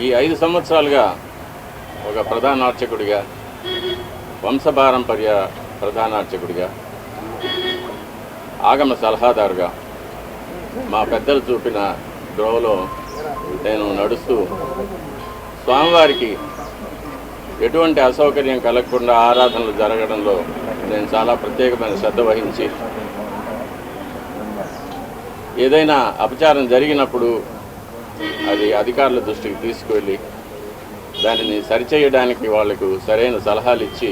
ఈ 5 సంవత్సరాలుగా ఒక ప్రధాన అర్చకుడిగా, వంశపారంపర్య ప్రధాన అర్చకుడిగా, ఆగమ సలహాదారుగా మా పెద్దలు చూపిన ద్రోవలో నేను నడుస్తూ స్వామివారికి ఎటువంటి అసౌకర్యం కలగకుండా ఆరాధనలు జరగడంలో నేను చాలా ప్రత్యేకమైన శ్రద్ధ వహించి ఏదైనా అపచారం జరిగినప్పుడు అది అధికారుల దృష్టికి తీసుకువెళ్ళి దానిని సరిచేయడానికి వాళ్లకు సరైన సలహాలు ఇచ్చి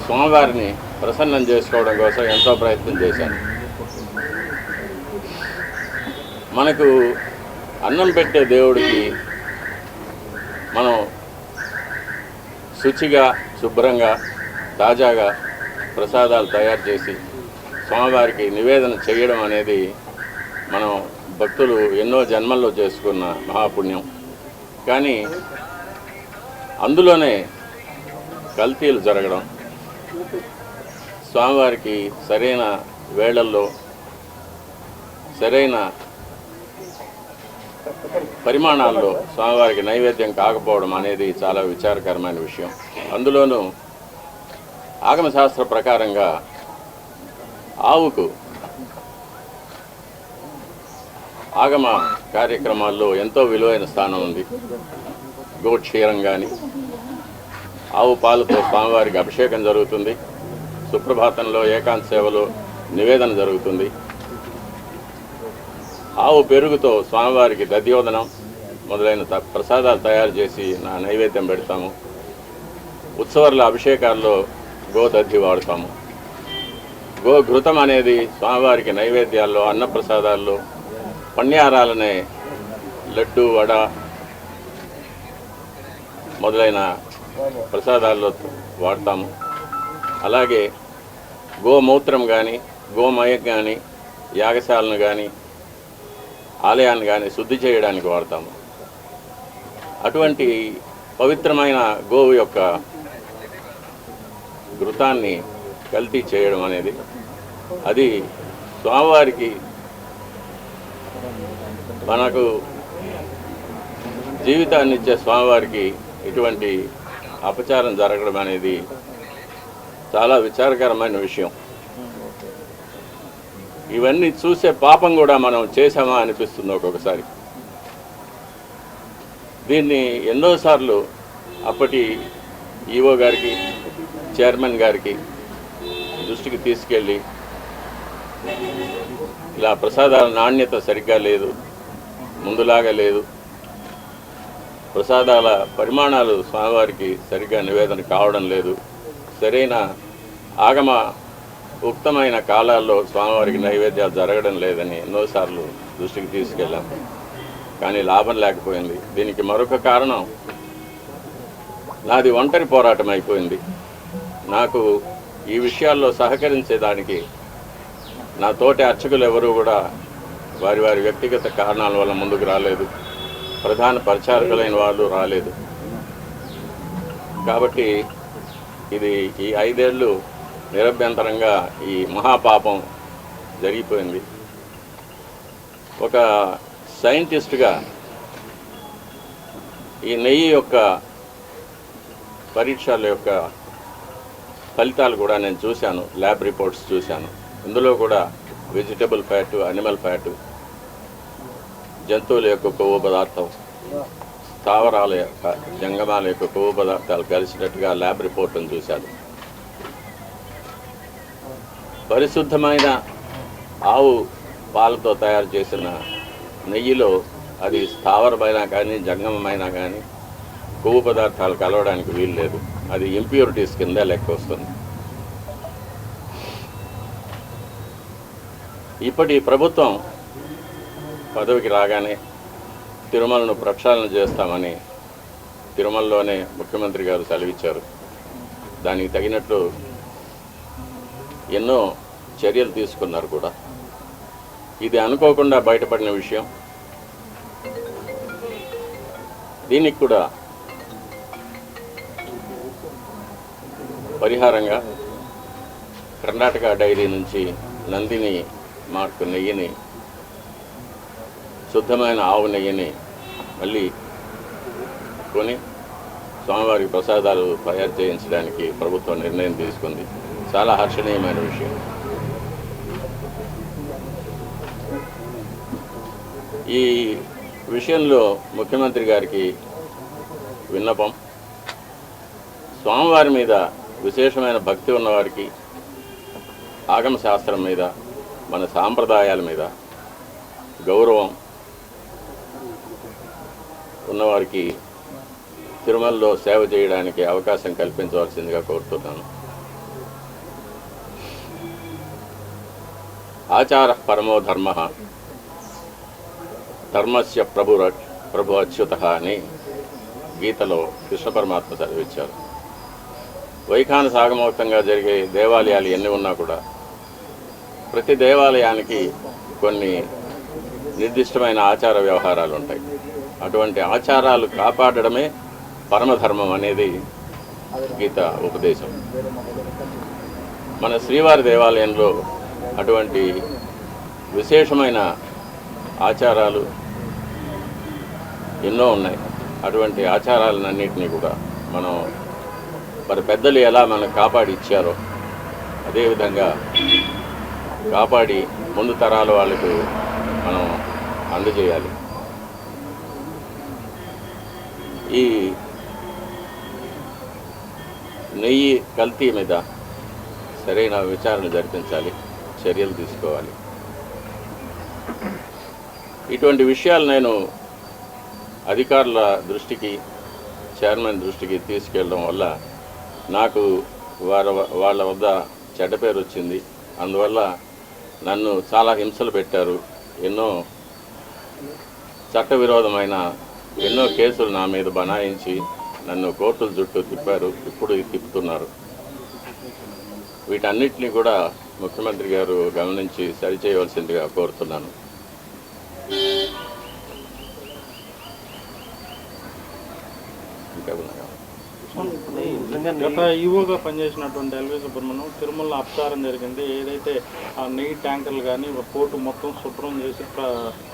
స్వామివారిని ప్రసన్నం చేసుకోవడం కోసం ఎంతో ప్రయత్నం చేశాను. మనకు అన్నం పెట్టే దేవుడికి మనం శుచిగా, శుభ్రంగా, తాజాగా ప్రసాదాలు తయారు చేసి స్వామివారికి నివేదన చేయడం అనేది మనం భక్తులు ఎన్నో జన్మల్లో చేసుకున్న మహాపుణ్యం. కానీ అందులోనే కల్తీలు జరగడం, స్వామివారికి సరైన వేళల్లో సరైన పరిమాణాల్లో స్వామివారికి నైవేద్యం కాకపోవడం అనేది చాలా విచారకరమైన విషయం. అందులోనూ ఆగమశాస్త్ర ప్రకారంగా ఆవుకు ఆగమ కార్యక్రమాల్లో ఎంతో విలువైన స్థానం ఉంది. గోక్షీరం కానీ, ఆవు పాలతో స్వామివారికి అభిషేకం జరుగుతుంది. సుప్రభాతంలో ఏకాంత సేవలో నివేదన జరుగుతుంది. ఆవు పెరుగుతో స్వామివారికి దధ్యోదనం మొదలైన ప్రసాదాలు తయారు చేసి నైవేద్యం పెడతాము. ఉత్సవాల అభిషేకాల్లో గోదధ్యి వాడతాము. గోఘృతం అనేది స్వామివారికి నైవేద్యాల్లో, అన్నప్రసాదాల్లో, పణ్యారాలనే లడ్డు, వడ మొదలైన ప్రసాదాల్లో వాడతాము. అలాగే గోమూత్రం కానీ, గోమయం కానీ, యాగశాలను కానీ, ఆలయాన్ని కానీ శుద్ధి చేయడానికి వాడతాము. అటువంటి పవిత్రమైన గోవు యొక్క ఘృతాన్ని కల్తీ చేయడం అనేది అది స్వామివారికి మనకు జీవితాన్ని ఇచ్చే స్వామివారికి ఇటువంటి అపచారం జరగడం అనేది చాలా విచారకరమైన విషయం. ఇవన్నీ చూసే పాపం కూడా మనం చేశామా అనిపిస్తుంది ఒక్కొక్కసారి. దీన్ని ఎన్నోసార్లు అప్పటి ఈఓ గారికి, చైర్మన్ గారికి దృష్టికి తీసుకెళ్ళి ఇలా ప్రసాదాల నాణ్యత సరిగ్గా లేదు, ముందులాగా లేదు, ప్రసాదాల పరిమాణాలు స్వామివారికి సరిగ్గా నివేదన కావడం లేదు, సరైన ఆగమ ఉక్తమైన కాలాల్లో స్వామివారికి నైవేద్యాలు జరగడం లేదని ఎన్నోసార్లు దృష్టికి తీసుకెళ్ళాం. కానీ లాభం లేకపోయింది. దీనికి మరొక కారణం నాది ఒంటరి పోరాటం అయిపోయింది. నాకు ఈ విషయాల్లో సహకరించేదానికి నా తోటి అర్చకులు ఎవరూ కూడా వారి వారి వ్యక్తిగత కారణాల వల్ల ముందుకు రాలేదు. ప్రధాన పరిచారకులైన వాళ్ళు రాలేదు. కాబట్టి ఇది ఈ 5 ఏళ్ళు నిరభ్యంతరంగా ఈ మహాపాపం జరిగిపోయింది. ఒక సైంటిస్ట్గా ఈ నెయ్యి యొక్క పరీక్షల యొక్క ఫలితాలు కూడా నేను చూశాను, ల్యాబ్ రిపోర్ట్స్ చూశాను. ఇందులో కూడా వెజిటబుల్ ఫ్యాటు, అనిమల్ ఫ్యాటు, జంతువుల యొక్క కొవ్వు పదార్థం, స్థావరాల యొక్క, జంగమాల యొక్క కొవ్వు పదార్థాలు కలిసినట్టుగా ల్యాబ్ రిపోర్ట్ను చూశాను. పరిశుద్ధమైన ఆవు పాలతో తయారు చేసిన నెయ్యిలో అది స్థావరమైనా కానీ, జంగమమైనా కానీ కొవ్వు పదార్థాలు కలవడానికి వీలు లేదు. అది ఇంప్యూరిటీస్ కింద లెక్క వస్తుంది. ఇప్పటి ప్రభుత్వం పదవికి రాగానే తిరుమలను ప్రక్షాళన చేస్తామని తిరుమలలోనే ముఖ్యమంత్రి గారు సెలవిచ్చారు. దానికి తగినట్లు ఎన్నో చర్యలు తీసుకున్నారు కూడా. ఇది అనుకోకుండా బయటపడిన విషయం. దీనికి కూడా పరిహారంగా కర్ణాటక డైరీ నుంచి నందిని మార్కు నెయ్యిని, శుద్ధమైన ఆవు నెయ్యిని మళ్ళీ కొని స్వామివారికి ప్రసాదాలు తయారు చేయించడానికి ప్రభుత్వం నిర్ణయం తీసుకుంది. చాలా హర్షణీయమైన విషయం. ఈ విషయంలో ముఖ్యమంత్రి గారికి విన్నపం, స్వామివారి మీద విశేషమైన భక్తి ఉన్నవారికి, ఆగమ శాస్త్రం మీద, మన సాంప్రదాయాల మీద గౌరవం ఉన్నవారికి తిరుమలలో సేవ చేయడానికి అవకాశం కల్పించవలసిందిగా కోరుతున్నాను. ఆచార పరమో ధర్మ, ధర్మస్య ప్రభు అచ్యుత అని గీతలో కృష్ణ పరమాత్మ చదివించారు. వైఖాన సాగమోక్తంగా జరిగే దేవాలయాలు ఎన్ని ఉన్నా కూడా ప్రతి దేవాలయానికి కొన్ని నిర్దిష్టమైన ఆచార వ్యవహారాలు ఉంటాయి. అటువంటి ఆచారాలు కాపాడడమే పరమధర్మం అనేది గీత ఉపదేశం. మన శ్రీవారి దేవాలయంలో అటువంటి విశేషమైన ఆచారాలు ఎన్నో ఉన్నాయి. అటువంటి ఆచారాలన్నింటినీ కూడా మనం మరి పెద్దలు ఎలా మనకు కాపాడి ఇచ్చారో అదేవిధంగా కాపాడి ముందు తరాల వాళ్ళకు మనం అందజేయాలి. ఈ నెయ్యి కల్తీ మీద సరైన విచారణ జరిపించాలి, చర్యలు తీసుకోవాలి. ఇటువంటి విషయాలు నేను అధికారుల దృష్టికి, చైర్మన్ దృష్టికి తీసుకెళ్ళడం వల్ల నాకు వాళ్ళ వద్ద చెడ్డ పేరు వచ్చింది. అందువల్ల నన్ను చాలా హింసలు పెట్టారు. ఎన్నో చట్టవిరోధమైన ఎన్నో కేసులు నా మీద బనాయించి నన్ను కోర్టుల చుట్టూ తిప్పారు, ఇప్పుడు తిప్పుతున్నారు. వీటన్నిటినీ కూడా ముఖ్యమంత్రి గారు గమనించి సరిచేయవలసిందిగా కోరుతున్నాను. గత ఈవోగా పనిచేసినటువంటి ఎల్వి సుబ్రహ్మణ్యం తిరుమల అపచారం జరిగింది. ఏదైతే ఆ నెయ్యి ట్యాంకర్లు కానీ పోర్టు మొత్తం శుభ్రం చేసి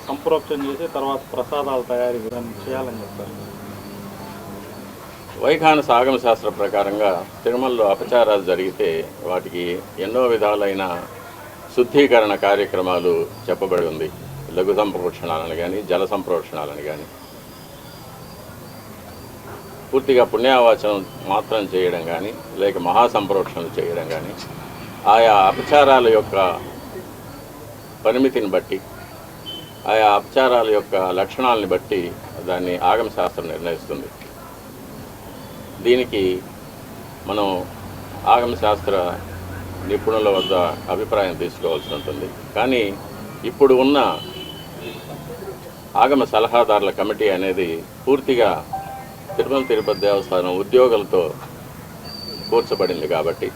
సంప్రోక్షణ చేసి తర్వాత ప్రసాదాలు తయారీ చేయాలని చెప్పారు. వైఖాన సాగమ శాస్త్ర ప్రకారంగా తిరుమలలో అపచారాలు జరిగితే వాటికి ఎన్నో విధాలైన శుద్ధీకరణ కార్యక్రమాలు చెప్పబడి ఉంది. లఘు సంప్రోక్షణాలను కానీ, జల సంప్రోక్షణాలను కానీ, పూర్తిగా పుణ్యావాచనం మాత్రం చేయడం కానీ, లేక మహాసంప్రోక్షణలు చేయడం కానీ, ఆయా అపచారాల యొక్క పరిమితిని బట్టి, ఆయా అపచారాల యొక్క లక్షణాలని బట్టి దాన్ని ఆగమ శాస్త్రం నిర్ణయిస్తుంది. దీనికి మనం ఆగమ శాస్త్ర నిపుణుల వద్ద అభిప్రాయం తీసుకోవాల్సి ఉంటుంది. కానీ ఇప్పుడు ఉన్న ఆగమ సలహాదారుల కమిటీ అనేది పూర్తిగా తిరుమల తిరుపతి దేవస్థానం ఉద్యోగులతో కూర్చబడింది కాబట్టి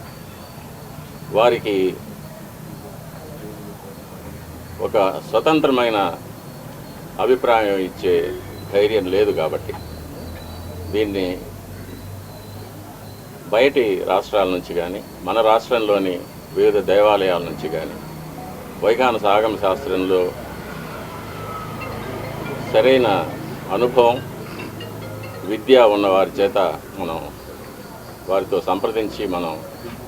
వారికి ఒక స్వతంత్రమైన అభిప్రాయం ఇచ్చే ధైర్యం లేదు. కాబట్టి దీన్ని బయటి రాష్ట్రాల నుంచి కానీ, మన రాష్ట్రంలోని వివిధ దేవాలయాల నుంచి కానీ వైఖాన సాగమ శాస్త్రంలో సరైన అనుభవం, విద్య ఉన్న వారి చేత మనం వారితో సంప్రదించి మనం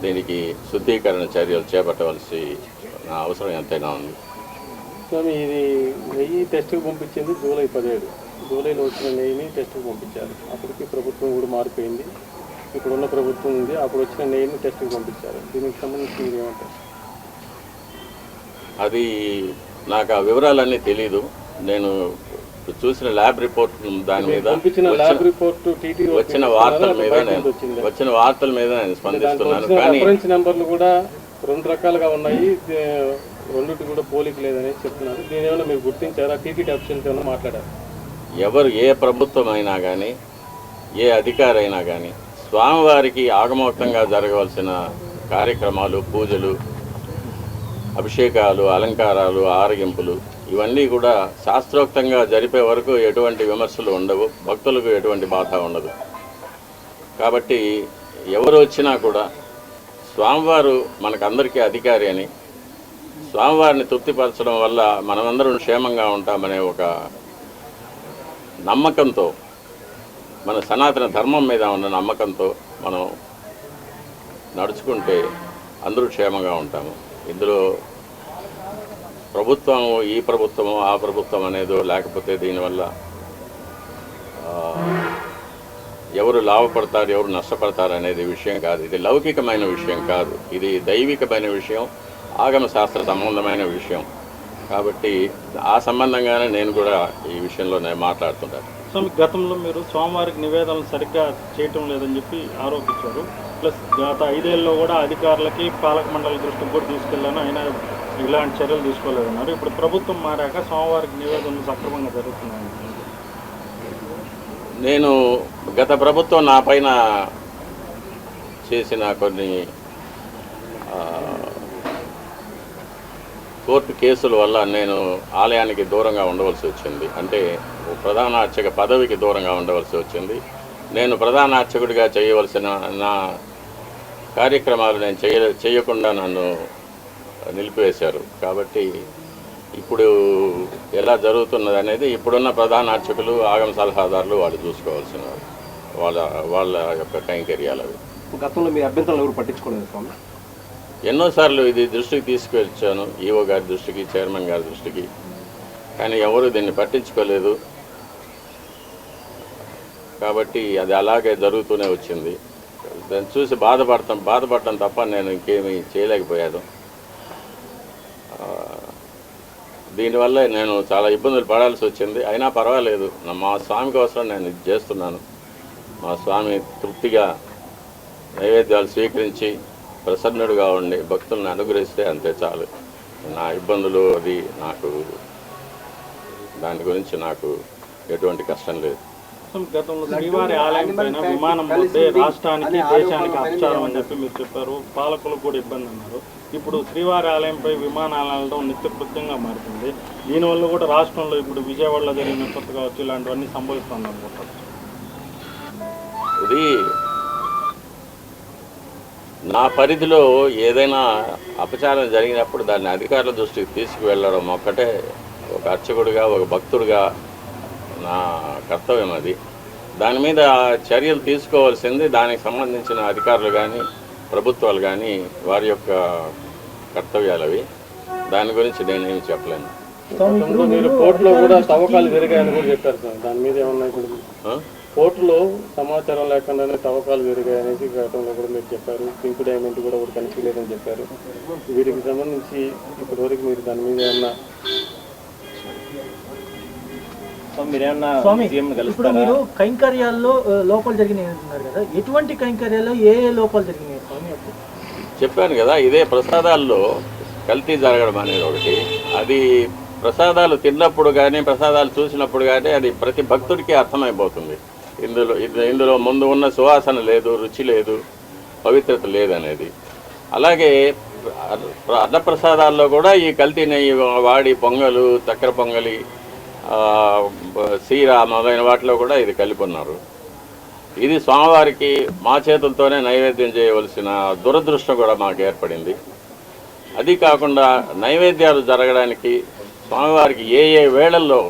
దీనికి శుద్ధీకరణ చర్యలు చేపట్టవలసిన అవసరం ఎంతైనా ఉంది. స్వామి, ఇది నెయ్యి టెస్ట్కి పంపించింది జూలై 17. జూలైలో వచ్చిన నెయ్యిని టెస్ట్కి పంపించారు. అప్పటికి ప్రభుత్వం కూడా మారిపోయింది. ఇప్పుడున్న ప్రభుత్వం ఉంది. అప్పుడు వచ్చిన నెయ్యిని టెస్ట్కి పంపించారు. దీనికి సంబంధించి మీరు ఏమంటారు? అది నాకు ఆ వివరాలన్నీ తెలీదు. నేను చూసిన ల్యాబ్ రిపోర్ట్ దాని మీద వచ్చిన వార్తల మీద నేను స్పందిస్తున్నాను. కానీ రిఫరెన్స్ నెంబర్లు కూడా 2 రకాలుగా ఉన్నాయి. రెండింటి కూడా పోలిక లేదని చెప్తున్నారు. దీని ఏమైనా మీరు గుర్తించారా? టీటీడీ ఆఫీసర్స్ ఏమైనా మాట్లాడారు? ఎవరు, ఏ ప్రభుత్వం అయినా కానీ, ఏ అధికారి అయినా కానీ స్వామివారికి ఆగమోక్తంగా జరగవలసిన కార్యక్రమాలు, పూజలు, అభిషేకాలు, అలంకారాలు, ఆరగింపులు ఇవన్నీ కూడా శాస్త్రోక్తంగా జరిపే వరకు ఎటువంటి విమర్శలు ఉండవు, భక్తులకు ఎటువంటి బాధ ఉండదు. కాబట్టి ఎవరు వచ్చినా కూడా స్వామివారు మనకందరికీ అధికారి అని, స్వామివారిని తృప్తిపరచడం వల్ల మనమందరం క్షేమంగా ఉంటామనే ఒక నమ్మకంతో మన సనాతన ధర్మం మీద ఉన్న నమ్మకంతో మనం నడుచుకుంటే అందరూ క్షేమంగా ఉంటాము. ఇందులో ప్రభుత్వం ఈ ప్రభుత్వము ఆ ప్రభుత్వం అనేదో లేకపోతే దీనివల్ల ఎవరు లాభపడతారు ఎవరు నష్టపడతారు అనేది విషయం కాదు. ఇది లౌకికమైన విషయం కాదు, ఇది దైవికమైన విషయం, ఆగమ శాస్త్ర సంబంధమైన విషయం. కాబట్టి ఆ సంబంధంగానే నేను కూడా ఈ విషయంలో నేను మాట్లాడుతుంటాను. సో గతంలో మీరు స్వామివారికి నివేదనలు సరిగ్గా చేయటం లేదని చెప్పి ఆరోపించారు. ప్లస్ గత 5 ఏళ్ళలో కూడా అధికారులకి పాలక మండలి దృష్టికి కూడా తీసుకెళ్ళాను, అయినా ఇలాంటి చర్యలు తీసుకోలేదన్నారు. ఇప్పుడు ప్రభుత్వం మారాక స్వామివారికి నివేదనలు సక్రమంగా జరుగుతున్నాయి. నేను గత ప్రభుత్వం నా పైన చేసిన కొన్ని కోర్టు కేసుల వల్ల నేను ఆలయానికి దూరంగా ఉండవలసి వచ్చింది. అంటే ప్రధాన అర్చక పదవికి దూరంగా ఉండవలసి వచ్చింది. నేను ప్రధాన అర్చకుడిగా చేయవలసిన నా కార్యక్రమాలు నేను చేయకుండా నన్ను నిలిపివేశారు. కాబట్టి ఇప్పుడు ఎలా జరుగుతున్నది అనేది ఇప్పుడున్న ప్రధాన అర్చకులు ఆగమ సలహాదారులు వాళ్ళు చూసుకోవాల్సిన వాళ్ళ యొక్క కైంకర్యాలు. గతంలో మీ అభ్యంతరాలు ఎవరు పట్టించుకోలేదు స్వామి? ఎన్నోసార్లు ఇది దృష్టికి తీసుకువచ్చాను, ఈఓ గారి దృష్టికి, చైర్మన్ గారి దృష్టికి, కానీ ఎవరు దీన్ని పట్టించుకోలేదు. కాబట్టి అది అలాగే జరుగుతూనే వచ్చింది. దాన్ని చూసి బాధపడటం తప్ప నేను ఇంకేమీ చేయలేకపోయాను. దీనివల్ల నేను చాలా ఇబ్బందులు పడాల్సి వచ్చింది. అయినా పర్వాలేదు, మా స్వామి కోసం నేను ఇది చేస్తున్నాను. మా స్వామి తృప్తిగా నైవేద్యాలు స్వీకరించి ప్రసన్నుడుగా ఉండి భక్తులను అనుగ్రహిస్తే అంతే చాలు. నా ఇబ్బందులు అది నాకు దాని గురించి నాకు ఎటువంటి కష్టం లేదు. గతంలో శ్రీవారి ఆలయం పైన విమానం పోతే రాష్ట్రానికి దేశానికి అపచారం అని చెప్పి మీరు చెప్పారు, పాలకులకు కూడా ఇబ్బంది అన్నారు. ఇప్పుడు శ్రీవారి ఆలయంపై విమానాలు వెళ్ళడం నిత్యకృత్యంగా మారుతుంది. దీనివల్ల కూడా రాష్ట్రంలో ఇప్పుడు విజయవాడలో జరిగిన కొత్త కావచ్చు ఇలాంటివన్నీ సంభవిస్తుంది అనుకుంటారు. ఇది నా పరిధిలో ఏదైనా అపచారం జరిగినప్పుడు దాన్ని అధికారుల దృష్టికి తీసుకువెళ్ళడం ఒక్కటే ఒక అర్చకుడిగా, ఒక భక్తుడిగా నా కర్తవ్యం. అది దాని మీద చర్యలు తీసుకోవాల్సింది దానికి సంబంధించిన అధికారులు కానీ ప్రభుత్వాలు కానీ వారి యొక్క కర్తవ్యాలు అవి. దాని గురించి నేనేమి చెప్పలేను. మీరు కోర్టులో కూడా తవ్వకాలు జరిగాయని కూడా చెప్పారు సార్, దాని మీద ఏమన్నా? ఇప్పుడు కోర్టులో సమాచారం లేకుండానే తవ్వకాలు జరిగాయనేసి గతంలో కూడా మీరు చెప్పారు. పింక్ డైమండ్ కూడా ఒకటి కనిపించలేదని చెప్పారు. వీటికి సంబంధించి ఇప్పటివరకు మీరు దాని మీద ఏమన్నా ఇప్పుడు మీరు కైంకర్యాల్లో లోపాలు జరిగినాయి అంటున్నారు కదా, ఎటువంటి కైంకర్యాల్లో ఏ లోపాలు జరిగినాయి స్వామి? చెప్పాను కదా, ఇదే ప్రసాదాల్లో కల్తీ జరగడం అనేది ఒకటి. అది ప్రసాదాలు తిన్నప్పుడు కానీ ప్రసాదాలు చూసినప్పుడు కానీ అది ప్రతి భక్తుడికి అర్థమైపోతుంది. ఇందులో ముందు ఉన్న సువాసన లేదు, రుచి లేదు, పవిత్రత లేదనేది. అలాగే అన్నప్రసాదాల్లో కూడా ఈ కల్తీ నెయ్యి వాడి పొంగలు, చక్కెర పొంగలి, సీర మొదలైన వాటిలో కూడా ఇది కలిపి ఉన్నారు. ఇది స్వామివారికి మా చేతులతోనే నైవేద్యం చేయవలసిన దురదృష్టం కూడా మాకు ఏర్పడింది. అది కాకుండా నైవేద్యాలు జరగడానికి స్వామివారికి ఏ వేళల్లో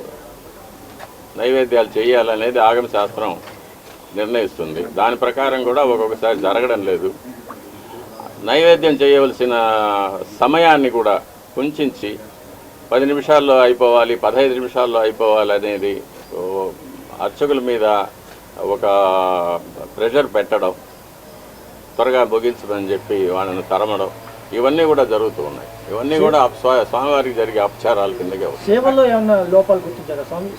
నైవేద్యాలు చేయాలనేది ఆగమ శాస్త్రం నిర్ణయిస్తుంది. దాని ప్రకారం కూడా ఒక్కొక్కసారి జరగడం లేదు. నైవేద్యం చేయవలసిన సమయాన్ని కూడా కుంచించి 10 నిమిషాల్లో అయిపోవాలి, 15 నిమిషాల్లో అయిపోవాలి అనేది అర్చకుల మీద ఒక ప్రెషర్ పెట్టడం, త్వరగా ముగించమని చెప్పి వాళ్ళని తరమడం, ఇవన్నీ కూడా జరుగుతూ ఉన్నాయి. ఇవన్నీ కూడా స్వామివారికి జరిగే అపచారాల కిందకే వస్తాయి. సేవల్లో ఏమన్నా లోపాలు గుర్తించారా స్వామి?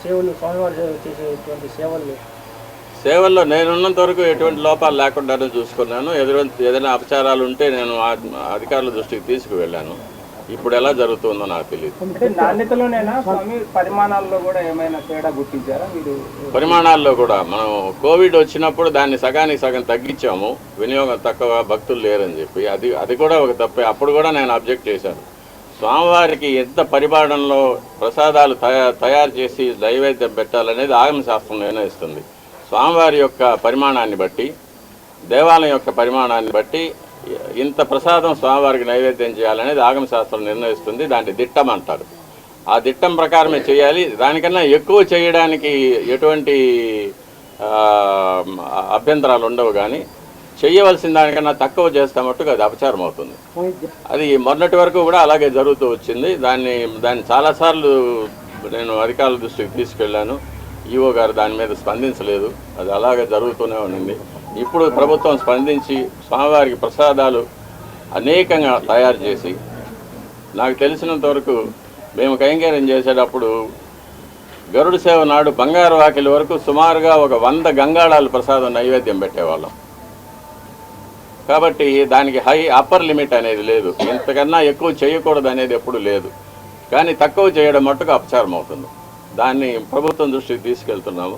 స్వామివారు చేసేటువంటి సేవల్లో నేనున్నంత వరకు ఎటువంటి లోపాలు లేకుండానే చూసుకున్నాను. ఏదైనా అపచారాలు ఉంటే నేను అధికారుల దృష్టికి తీసుకువెళ్ళాను. ఇప్పుడు ఎలా జరుగుతుందో నాకు తెలియదు. నాణ్యతలోనైనా స్వామి పరిమాణాల్లో కూడా ఏమైనా తేడా గుర్తించారా మీరు? పరిమాణాల్లో కూడా మనం కోవిడ్ వచ్చినప్పుడు దాన్ని సగానికి సగం తగ్గించాము, వినియోగం తక్కువ, భక్తులు లేరని చెప్పి. అది కూడా ఒక తప్పే. అప్పుడు కూడా నేను అబ్జెక్ట్ చేశాను. స్వామివారికి ఎంత పరిమాణంలో ప్రసాదాలు తయారు చేసి నైవేద్యం పెట్టాలనేది ఆగమ శాస్త్రం నిర్ణయిస్తుంది. స్వామివారి యొక్క పరిమాణాన్ని బట్టి, దేవాలయం యొక్క పరిమాణాన్ని బట్టి ఇంత ప్రసాదం స్వామివారికి నైవేద్యం చేయాలనేది ఆగమ శాస్త్రం నిర్ణయిస్తుంది. దాన్ని దిట్టం అంటారు. ఆ దిట్టం ప్రకారమే చేయాలి. దానికన్నా ఎక్కువ చేయడానికి ఎటువంటి అభ్యంతరాలు ఉండవు, కానీ చేయవలసిన దానికన్నా తక్కువ చేస్తే మట్టుకు అది అపచారం అవుతుంది. అది మొన్నటి వరకు కూడా అలాగే జరుగుతూ వచ్చింది. దాన్ని చాలాసార్లు నేను అధికారుల దృష్టికి తీసుకెళ్ళాను. ఈఓ గారు దాని మీద స్పందించలేదు. అది అలాగే జరుగుతూనే ఉండింది. ఇప్పుడు ప్రభుత్వం స్పందించి స్వామివారికి ప్రసాదాలు అనేకంగా తయారు చేసి, నాకు తెలిసినంత వరకు మేము కైంకర్యం చేసేటప్పుడు గరుడ సేవ నాడు బంగారు వాకిలి వరకు సుమారుగా ఒక 100 గంగాళాలు ప్రసాదం నైవేద్యం పెట్టేవాళ్ళం. కాబట్టి దానికి అప్పర్ లిమిట్ అనేది లేదు. ఇంతకన్నా ఎక్కువ చేయకూడదు అనేది ఎప్పుడు లేదు. కానీ తక్కువ చేయడం మట్టుకు అపచారం అవుతుంది. దాన్ని ప్రభుత్వం దృష్టికి తీసుకెళ్తున్నాము.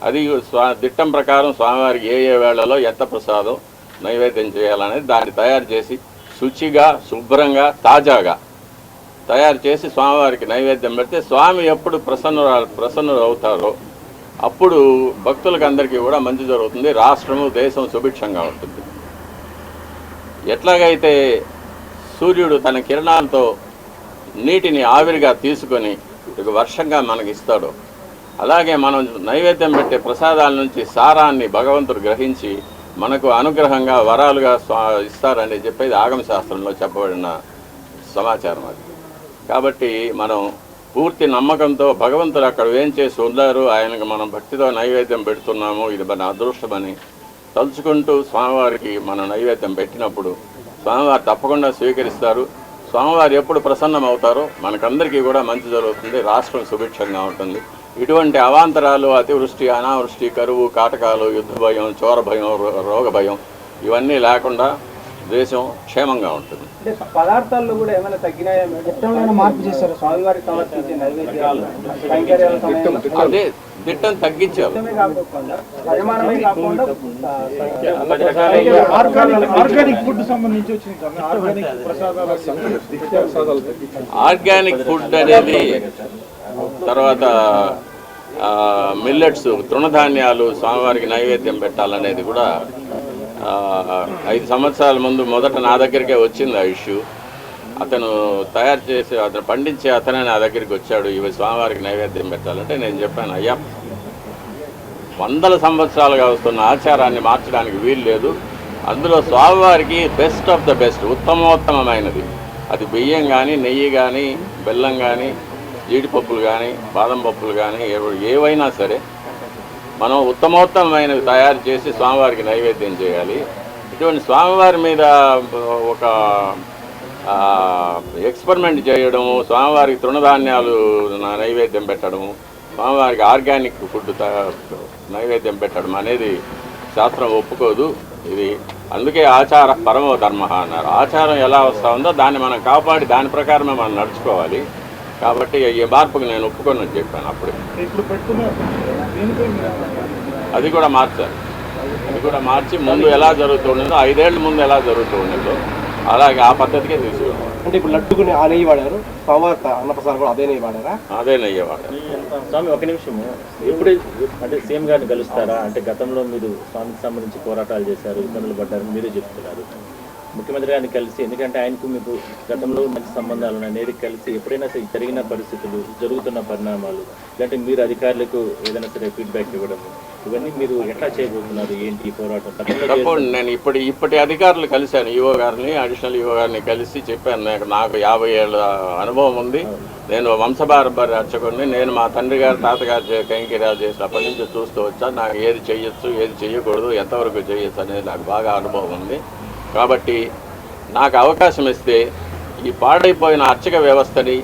అది దిట్టం ప్రకారం స్వామివారికి ఏ వేళలో ఎంత ప్రసాదం నైవేద్యం చేయాలనేది దాన్ని తయారు చేసి శుచిగా, శుభ్రంగా, తాజాగా తయారు చేసి స్వామివారికి నైవేద్యం పెడితే స్వామి ఎప్పుడు ప్రసన్నులు అవుతారో అప్పుడు భక్తులకు అందరికీ కూడా మంచి జరుగుతుంది. రాష్ట్రము, దేశం సుభిక్షంగా ఉంటుంది. ఎట్లాగైతే సూర్యుడు తన కిరణాలతో నీటిని ఆవిరిగా తీసుకొని ఒక వర్షంగా మనకి ఇస్తాడో, అలాగే మనం నైవేద్యం పెట్టే ప్రసాదాల నుంచి సారాన్ని భగవంతుడు గ్రహించి మనకు అనుగ్రహంగా వరాలుగా ఇస్తారని చెప్పేది ఆగమ శాస్త్రంలో చెప్పబడిన సమాచారం అది. కాబట్టి మనం పూర్తి నమ్మకంతో భగవంతుడు అక్కడ ఏం చేసి ఉన్నారు, ఆయనకు మనం భక్తితో నైవేద్యం పెడుతున్నాము, ఇది మన అదృష్టమని తలుచుకుంటూ స్వామివారికి మనం నైవేద్యం పెట్టినప్పుడు స్వామివారు తప్పకుండా స్వీకరిస్తారు. స్వామివారు ఎప్పుడు ప్రసన్నం అవుతారో మనకందరికీ కూడా మంచి జరుగుతుంది. రాష్ట్రం సుభిక్షంగా ఉంటుంది. ఇటువంటి అవాంతరాలు, అతివృష్టి, అనావృష్టి, కరువు, కాటకాలు, యుద్ధ భయం, చోర భయం, రోగ భయం ఇవన్నీ లేకుండా దేశం క్షేమంగా ఉంటుంది. అంటే పదార్థాల్లో కూడా ఏమైనా తగ్గినాయా? మార్పు చేశారు స్వామివారికి సమర్పించే నైవేద్యాలు కైంకర్యాల సమయంలో? అదే దిట్టం తగ్గించారు. పరిమాణమే కాకుండా ఆర్గానిక్ ఫుడ్ సంబంధించి వచ్చింది. ఆర్గానిక్ ఫుడ్ అనేది, తర్వాత మిల్లెట్స్, తృణధాన్యాలు స్వామివారికి నైవేద్యం పెట్టాలనేది కూడా 5 సంవత్సరాల ముందు మొదట నా దగ్గరికే వచ్చింది ఆ ఇష్యూ. అతను తయారు చేసి అతను పండించే అతనే నా దగ్గరికి వచ్చాడు, ఇవి స్వామివారికి నైవేద్యం పెట్టాలంటే నేను చెప్పాను, అయ్యా 100 సంవత్సరాలుగా వస్తున్న ఆచారాన్ని మార్చడానికి వీలు లేదు. అందులో స్వామివారికి బెస్ట్ ఆఫ్ ద బెస్ట్, ఉత్తమోత్తమైనది అది బియ్యం కానీ, నెయ్యి కానీ, బెల్లం కానీ, జీడిపప్పులు కానీ, బాదం పప్పులు కానీ ఏవైనా సరే మనం ఉత్తమోత్తమైనవి తయారు చేసి స్వామివారికి నైవేద్యం చేయాలి. ఇటువంటి స్వామివారి మీద ఒక ఎక్స్పెరిమెంట్ చేయడము, స్వామివారికి తృణధాన్యాలు నైవేద్యం పెట్టడము, స్వామివారికి ఆర్గానిక్ ఫుడ్ నైవేద్యం పెట్టడం అనేది శాస్త్రం ఒప్పుకోదు. ఇది అందుకే ఆచార పరమో ధర్మ అన్నారు. ఆచారం ఎలా వస్తూ ఉందో దాన్ని మనం కాపాడి దాని ప్రకారమే మనం నడుచుకోవాలి. కాబట్టి ఈ మార్పుకు నేను ఒప్పుకొని చెప్పాను అప్పుడే. అది కూడా మార్చాలి. అది కూడా మార్చి ముందు ఎలా జరుగుతూ ఉండేదో, 5 ఏళ్ళ ముందు ఎలా జరుగుతూ ఉండేదో అలాగే ఆ పద్ధతికే తీసుకున్నాం. అంటే ఇప్పుడు లడ్డుకుని ఆ నెయ్యి వాడారు, స్వామివారి అన్నప్రసాదం కూడా అదే నెయ్యి వాడారా? అదే నెయ్యి వాడారు. స్వామి ఒక నిమిషము, ఎప్పుడు అంటే సీఎం గారిని కలుస్తారా? అంటే గతంలో మీరు స్వామికి సంబంధించి పోరాటాలు చేశారు, ఇబ్బందులు పడ్డారని మీరే చెప్తున్నారు. ముఖ్యమంత్రి గారిని కలిసి, ఎందుకంటే ఆయనకు మీకు గతంలో మంచి సంబంధాలు ఉన్నాయి, నేరుగా కలిసి ఎప్పుడైనా జరిగిన పరిస్థితులు, జరుగుతున్న పరిణామాలు, లేదంటే మీరు అధికారులకు ఏదైనా సరే ఫీడ్బ్యాక్ ఇవ్వడం, ఇవన్నీ మీరు ఎట్లా చేయబోతున్నారు? ఏంటి పోరాటం? తప్పకుండా నేను ఇప్పటి అధికారులు కలిశాను. ఈఓ గారిని, అడిషనల్ ఈఓ గారిని కలిసి చెప్పాను, నాకు 50 ఏళ్ళ అనుభవం ఉంది, నేను వంశపారంపర్య అర్చకుడిని, నేను మా తండ్రి గారు, తాతగారు కైంకర్యాలు చేసినప్పటి నుంచి చూస్తూ వచ్చాను. నాకు ఏది చేయొచ్చు, ఏది చేయకూడదు, ఎంతవరకు చేయొచ్చు అనేది నాకు బాగా అనుభవం ఉంది. కాబట్టి నాకు అవకాశం ఇస్తే ఈ పాడైపోయిన అర్చక వ్యవస్థని,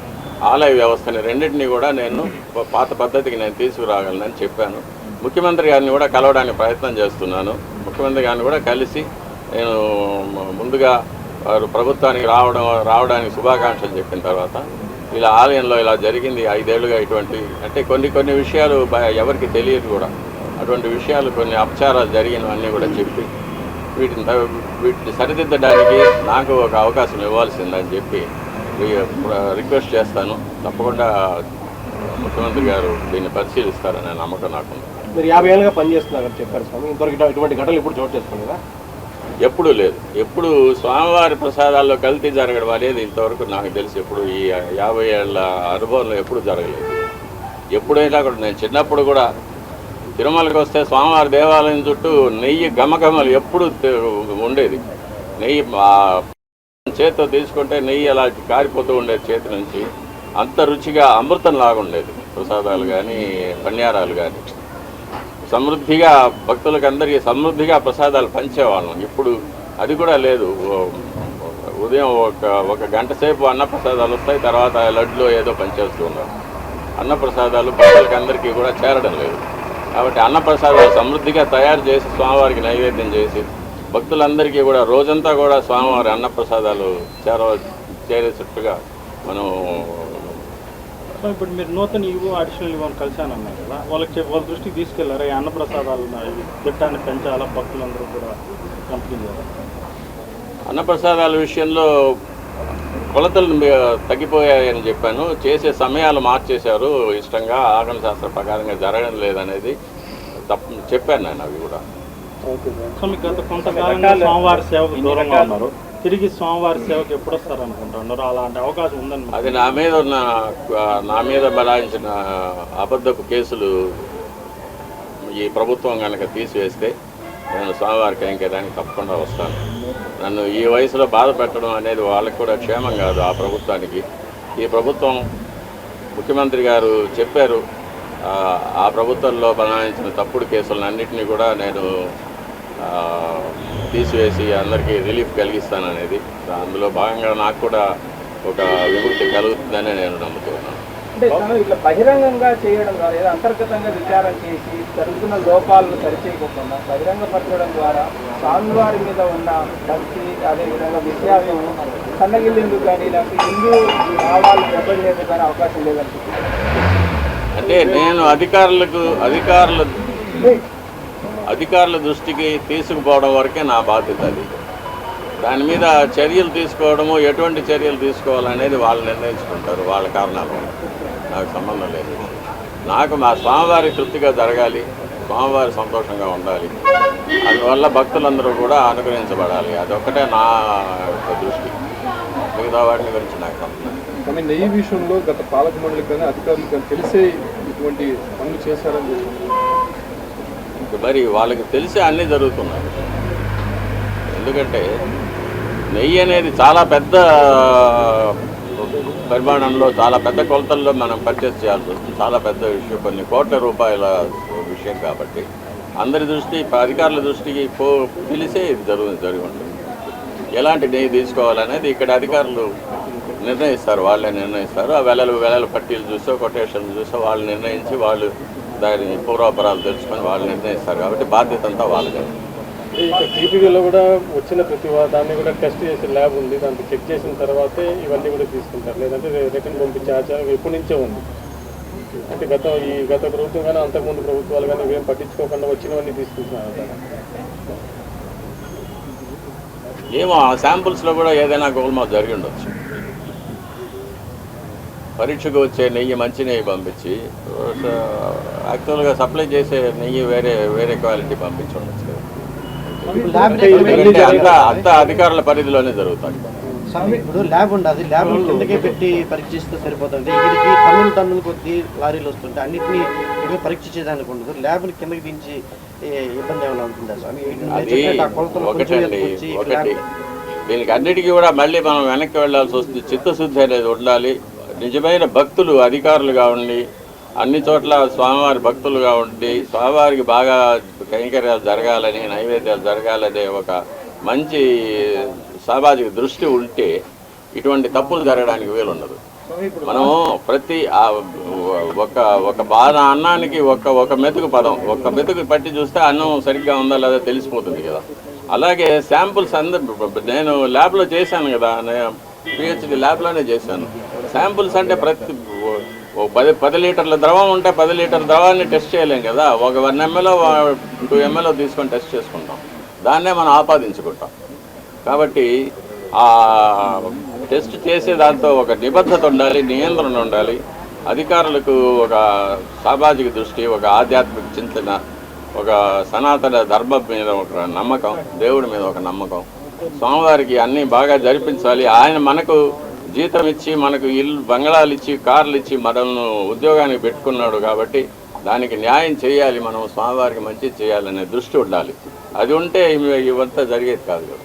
ఆలయ వ్యవస్థని రెండింటినీ కూడా నేను పాత పద్ధతికి నేను తీసుకురాగలనని చెప్పాను. ముఖ్యమంత్రి గారిని కూడా కలవడానికి ప్రయత్నం చేస్తున్నాను. ముఖ్యమంత్రి గారిని కూడా కలిసి నేను ముందుగా వారు ప్రభుత్వానికి రావడానికి శుభాకాంక్షలు చెప్పిన తర్వాత, ఇలా ఆలయంలో ఇలా జరిగింది 5 ఏళ్ళుగా, ఇటువంటి అంటే కొన్ని విషయాలు ఎవరికి తెలియదు కూడా, అటువంటి విషయాలు, కొన్ని అపచారాలు జరిగినవన్నీ కూడా చెప్పి వీటిని సరిదిద్దడానికి నాకు ఒక అవకాశం ఇవ్వాల్సిందని చెప్పి రిక్వెస్ట్ చేస్తాను. తప్పకుండా ముఖ్యమంత్రి గారు దీన్ని పరిశీలిస్తారనే నమ్మకం నాకుంది. మీరు 50 ఏళ్ళుగా పనిచేస్తున్నారని చెప్పారు స్వామి, ఇంతవరకు ఇటువంటి ఘటనలు ఎప్పుడు చోటు చేసుకోలేదా? ఎప్పుడూ లేదు. ఎప్పుడు స్వామివారి ప్రసాదాల్లో కల్తీ జరగడం అనేది ఇంతవరకు నాకు తెలిసి ఎప్పుడు ఈ 50 ఏళ్ళ అనుభవంలో ఎప్పుడు జరగలేదు. ఎప్పుడైనా కూడా నేను చిన్నప్పుడు కూడా తిరుమలకి వస్తే స్వామివారి దేవాలయం చుట్టూ నెయ్యి గమగమలు ఎప్పుడు ఉండేది. నెయ్యి చేతితో తీసుకుంటే నెయ్యి అలా కారిపోతూ ఉండేది చేతి నుంచి. అంత రుచిగా అమృతం లాగా ఉండేది ప్రసాదాలు కానీ పణ్యారాలు కానీ. సమృద్ధిగా భక్తులకు అందరికీ సమృద్ధిగా ప్రసాదాలు పంచేవాళ్ళం. ఇప్పుడు అది కూడా లేదు. ఉదయం ఒక గంట సేపు అన్నప్రసాదాలు వస్తాయి, తర్వాత లడ్లో ఏదో పంచేస్తూ ఉన్నారు. అన్నప్రసాదాలు భక్తులకు అందరికీ కూడా చేరడం లేదు. కాబట్టి అన్నప్రసాదాలు సమృద్ధిగా తయారు చేసి స్వామివారికి నైవేద్యం చేసి భక్తులందరికీ కూడా రోజంతా కూడా స్వామివారి అన్నప్రసాదాలు చేరేటట్టుగా మనం. ఇప్పుడు మీరు నూతన ఇవ్వు అడిషనల్ ఇవ్వని కలిశానన్నారు కదా, వాళ్ళ దృష్టికి తీసుకెళ్లారా? ఈ అన్నప్రసాదాలు దిట్టాన్ని పెంచాలా, భక్తులందరూ కూడా కంపెనీ చేయాలి. అన్నప్రసాదాల విషయంలో కొలతలు తగ్గిపోయాయని చెప్పాను. చేసే సమయాలు మార్చేశారు. ఇష్టంగా ఆగమ శాస్త్ర ప్రకారంగా జరగడం లేదనేది చెప్పాను నేను. అవి కూడా సో మీకు గత కొంతకాలంగా స్వామివారి సేవకు దూరంగా ఉన్నారు, తిరిగి స్వామివారి సేవకు ఎప్పుడు వస్తారనుకుంటున్నారు? అలాంటి అవకాశం ఉందని అది నా మీద బలాయించిన అబద్ధపు కేసులు ఈ ప్రభుత్వం కనుక తీసివేస్తే నేను స్వామివారి కైంకర్యానికి తప్పకుండా వస్తాను. నన్ను ఈ వయసులో బాధ పెట్టడం అనేది వాళ్ళకి కూడా క్షేమం కాదు. ఆ ప్రభుత్వానికి, ఈ ప్రభుత్వం ముఖ్యమంత్రి గారు చెప్పారు, ఆ ప్రభుత్వంలో బనాయించిన తప్పుడు కేసులన్నింటినీ కూడా నేను తీసివేసి అందరికీ రిలీఫ్ కలిగిస్తాననేది. అందులో భాగంగా నాకు కూడా ఒక విముక్తి కలుగుతుందని నేను నమ్ముతున్నాను. అంటే తను ఇట్లా బహిరంగంగా చేయడం ద్వారా ఏదో అంతర్గతంగా విచారణ చేసి జరుగుతున్న లోపాలను సరిచేయకుండా బహిరంగపరచడం ద్వారా స్వామివారి మీద ఉన్న భక్తి, అదేవిధంగా విశ్వాసం సన్నగిల్లేందుకు కానీ ఇలాంటి హిందూ భావాలు దెబ్బతినేందుకు కానీ అవకాశం లేదనుకుంటున్నాను. అంటే నేను అధికారుల దృష్టికి తీసుకుపోవడం వరకే నా బాధ్యత. అది దాని మీద చర్యలు తీసుకోవడము, ఎటువంటి చర్యలు తీసుకోవాలనేది వాళ్ళు నిర్ణయించుకుంటారు. వాళ్ళ కారణాలు నాకు సంబంధం లేదు. నాకు మా స్వామివారి తృప్తిగా జరగాలి, స్వామివారి సంతోషంగా ఉండాలి, అందువల్ల భక్తులందరూ కూడా అనుగ్రహించబడాలి. అదొక్కటే నా దృష్టి. మిగతా వాటిని గురించి నాకు సంబంధం. కానీ నెయ్యి విషయంలో గత పాలక మండలికి కానీ అధికారులకు కానీ తెలిసే ఇటువంటి పనులు చేశారని మరి వాళ్ళకి తెలిసి అన్నీ జరుగుతున్నాయి. ఎందుకంటే నెయ్యి అనేది చాలా పెద్ద పరిమాణంలో, చాలా పెద్ద కొలతల్లో మనం పర్చేస్ చేయాల్సి వస్తుంది. చాలా పెద్ద విషయం, కొన్ని కోట్ల రూపాయల విషయం. కాబట్టి అందరి దృష్టి, అధికారుల దృష్టికి తెలిసే ఇది జరిగి ఉంటుంది. ఎలాంటి నెయ్యి తీసుకోవాలనేది ఇక్కడ అధికారులు నిర్ణయిస్తారు, వాళ్ళే నిర్ణయిస్తారు. ఆ వెలలు పట్టీలు చూసో, కొటేషన్లు చూసో వాళ్ళు నిర్ణయించి, వాళ్ళు దాని పూర్వాపరాలు తెలుసుకొని వాళ్ళు నిర్ణయిస్తారు. కాబట్టి బాధ్యత అంతా వాళ్ళదే. టీటీడీలో కూడా వచ్చిన ప్రతి దాన్ని కూడా టెస్ట్ చేసే ల్యాబ్ ఉంది, దాంట్లో చెక్ చేసిన తర్వాతే ఇవన్నీ కూడా తీసుకుంటారు. లేదంటే రిటర్న్ పంపించే ఆచారం ఎప్పటి నుంచో ఉంది. అంటే గత ప్రభుత్వం కానీ అంతకుముందు ప్రభుత్వాలు కానీ ఇవేం పట్టించుకోకుండా వచ్చినవన్నీ తీసుకుంటున్నారు. ఏమో ఆ శాంపుల్స్లో కూడా ఏదైనా గోల్మాల్ జరిగి ఉండొచ్చు. పరీక్షకు వచ్చే నెయ్యి మంచి నెయ్యి పంపించి యాక్చువల్గా సప్లై చేసే నెయ్యి వేరే క్వాలిటీ పంపించి ఉండొచ్చు. అంత అధికారుల పరిధిలోనే జరుగుతాయి. ఇప్పుడు ల్యాబ్ ఉండదు, ల్యాబ్ కిందకే పెట్టి పరీక్షిస్తే సరిపోతుంది. ఇక్కడికి టన్నులు కొద్ది లారీలు వస్తుంటే అన్నింటినీ ఇక్కడ పరీక్ష చేయడానికి ఉండదు. ల్యాబ్ని కిందకి దించి ఇబ్బంది ఏమైనా ఉంటుందా స్వామి? ఒకటి దీనికి అన్నిటికీ కూడా మళ్ళీ మనం వెనక్కి వెళ్ళాల్సి వస్తుంది. చిత్తశుద్ధి అనేది ఉండాలి. నిజమైన భక్తులు అధికారులుగా ఉండి, అన్ని చోట్ల స్వామివారి భక్తులుగా ఉండి, స్వామివారికి బాగా కైంకర్యాలు జరగాలని, నైవేద్యాలు జరగాలనే ఒక మంచి సామాజిక దృష్టి ఉంటే ఇటువంటి తప్పులు జరగడానికి వీలుండదు. మనము ప్రతి ఒక బాధ అన్నానికి ఒక మెతుకు పదం, ఒక మెతుకు పట్టి చూస్తే అన్నం సరిగ్గా ఉందా లేదా తెలిసిపోతుంది కదా. అలాగే శాంపుల్స్ నేను ల్యాబ్లో చేశాను కదా, పిహెచ్డి ల్యాబ్లోనే చేశాను. శాంపుల్స్ అంటే ప్రతి 10 లీటర్ల ద్రవం ఉంటే 10 లీటర్ల ద్రవాన్ని టెస్ట్ చేయలేం కదా. ఒక 1 ml 2 ml తీసుకొని టెస్ట్ చేసుకుంటాం, దాన్నే మనం ఆపాదించుకుంటాం. కాబట్టి ఆ టెస్ట్ చేసే దాంతో ఒక నిబద్ధత ఉండాలి, నియంత్రణ ఉండాలి. అధికారులకు ఒక సామాజిక దృష్టి, ఒక ఆధ్యాత్మిక చింతన, ఒక సనాతన ధర్మం మీద ఒక నమ్మకం, దేవుడి మీద ఒక నమ్మకం, స్వామివారికి అన్నీ బాగా జరిపించాలి. ఆయన మనకు జీతం ఇచ్చి, మనకు ఇల్లు బంగళాలు ఇచ్చి, కార్లు ఇచ్చి మనల్ని ఉద్యోగానికి పెట్టుకున్నాడు. కాబట్టి దానికి న్యాయం చేయాలి, మనం స్వామివారికి మంచి చేయాలనే దృష్టి ఉండాలి. అది ఉంటే ఇవంతా జరిగేది కాదు కదా.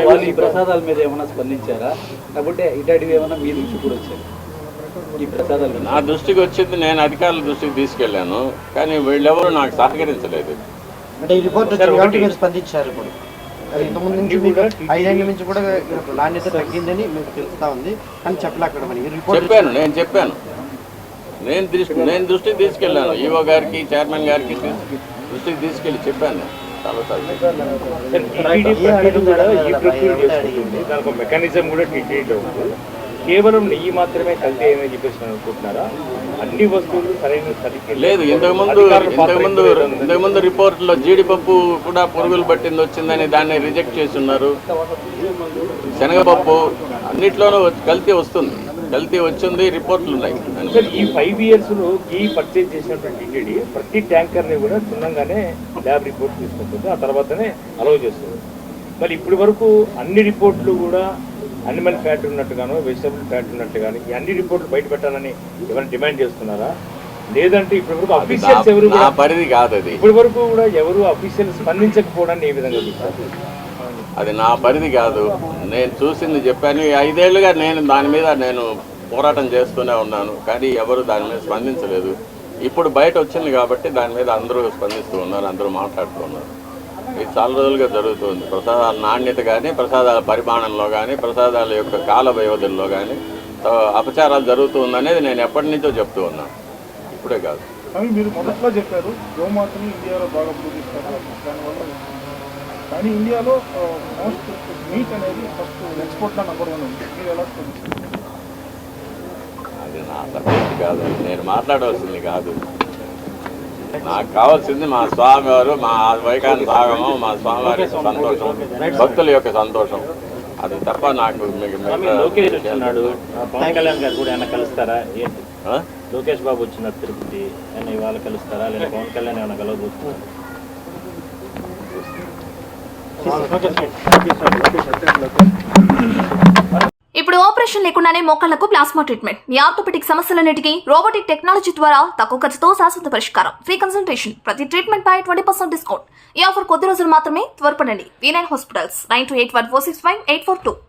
వాళ్ళు ఈ ప్రసాదాల మీద ఏమైనా స్పందించారా, లేకపోతే ఇటాటివి ఏమైనా మీ దృష్టి కూడా వచ్చారు? ఈ ప్రసాదాలు నా దృష్టికి వచ్చింది, నేను అధికారుల దృష్టికి తీసుకెళ్ళాను, కానీ వీళ్ళెవరూ నాకు సహకరించలేదు. అంటే ఈ రిపోర్ట్ వచ్చింది కాబట్టి మీరు స్పందించారు. ఇప్పుడు అది ఇంతకుముందు నుంచి మీకు 5 ఏళ్ళ నుంచి కూడా నాణ్యత తగ్గిందని మీకు తెలుస్తా ఉంది, కానీ చెప్పలేక మరి ఈ రిపోర్ట్ చెప్పాను, నేను దృష్టికి తీసుకెళ్ళాను. ఈవో గారికి, చైర్మన్ గారికి దృష్టికి తీసుకెళ్ళి చెప్పాను చాలాసార్లు. దానికి మెకానిజం కూడా ట్రీట్ అవుతుంది. కేవలం నెయ్యి మాత్రమే కల్తీ అయిందని చెప్పేసి అనుకుంటున్నారా? అన్ని వస్తువులు సరైన సరిగ్గా లేదు. ఇంతకుముందు రిపోర్ట్లో జీడిపప్పు కూడా పురుగులు పట్టింది వచ్చిందని దాన్ని రిజెక్ట్ చేసి ఉన్నారు. శనగపప్పు అన్నిట్లోనూ కల్తీ వస్తుంది, కల్తీ వచ్చింది, రిపోర్ట్లు ఉన్నాయి. ఈ 5 yearsలో ఈ పర్చేజ్ చేసినటువంటి టీటీడీ ప్రతి ట్యాంకర్ని కూడా చిన్నగానే ల్యాబ్ రిపోర్ట్ తీసుకుంటుంది, ఆ తర్వాతనే అలౌ చేస్తుంది. మరి ఇప్పటి వరకు అన్ని రిపోర్ట్లు కూడా అనిమల్ ఫ్యాట్ ఉన్నట్టుగానో, వెజిటబుల్ ఫ్యాట్ ఉన్నట్టు కానీ ఈ అన్ని రిపోర్ట్లు బయట పెట్టాలని ఎవరైనా డిమాండ్ చేస్తున్నారా? లేదంటే ఇప్పటి వరకు అఫీషియల్స్ ఎవరు పరిధి కాదు అది. ఇప్పటి వరకు కూడా ఎవరు అఫీషియల్ స్పందించకపోవడాన్ని ఏ విధంగా చూస్తారు? అది నా పరిధి కాదు. నేను చూసింది చెప్పాను. 5 ఏళ్ళుగా దాని మీద నేను పోరాటం చేస్తూనే ఉన్నాను, కానీ ఎవరు దాని మీద స్పందించలేదు. ఇప్పుడు బయట వచ్చింది కాబట్టి దాని మీద అందరూ స్పందిస్తూ ఉన్నారు, అందరూ మాట్లాడుతూ ఉన్నారు. ఇది చాలా రోజులుగా జరుగుతుంది. ప్రసాదాల నాణ్యత కానీ, ప్రసాదాల పరిమాణంలో కానీ, ప్రసాదాల యొక్క కాల వ్యవధుల్లో కానీ అపచారాలు జరుగుతూ ఉందనేది నేను ఎప్పటి నుంచో చెప్తూ ఉన్నాను, ఇప్పుడే కాదు. కానీ మీరు మొదట్లో చెప్పారు గోమాతని ఇండియాలో బాగా పూజిస్తారు దానివల్ల, కానీ ఇండియాలో మోస్ట్ మీట్ అనేది ఫస్ట్ ఎక్స్పోర్ట్లో నెంబర్ 1 ఉంది. మీరు ఎలా స్పందిస్తారు? అది నా సబ్జెక్ట్ కాదు, నేను మాట్లాడవలసింది కాదు. నాకు కావాల్సింది మా స్వామివారు, మా వైకాంత ఆగమం, మా స్వామివారి సంతోషం, భక్తుల యొక్క సంతోషం. అది తప్ప నాకు లోకేష్ వచ్చినాడు, పవన్ కళ్యాణ్ గారు కూడా ఏమైనా కలుస్తారా? ఏంటి లోకేష్ బాబు వచ్చిన తిరుపతి ఏమైనా ఇవాళ కలుస్తారా, లేదా పవన్ కళ్యాణ్ ఏమైనా కలవబోతున్నారు? ఇప్పుడు ఆపరేషన్ లేకుండానే మోకాళ్లకు ప్లాస్మా ట్రీట్మెంట్. మీ ఆర్థోపెటిక్ సమస్యలన్నిటికీ రోబోటిక్ టెక్నాలజీ ద్వారా తక్కువ ఖర్చుతో శాశ్వత పరిష్కారం. Free consultation. ప్రతి ట్రీట్మెంట్ పై 20% డిస్కౌంట్. ఈ ఆఫర్ కొద్ది రోజులు మాత్రమే. త్వరపడండి. V9 hospitals 9281465842.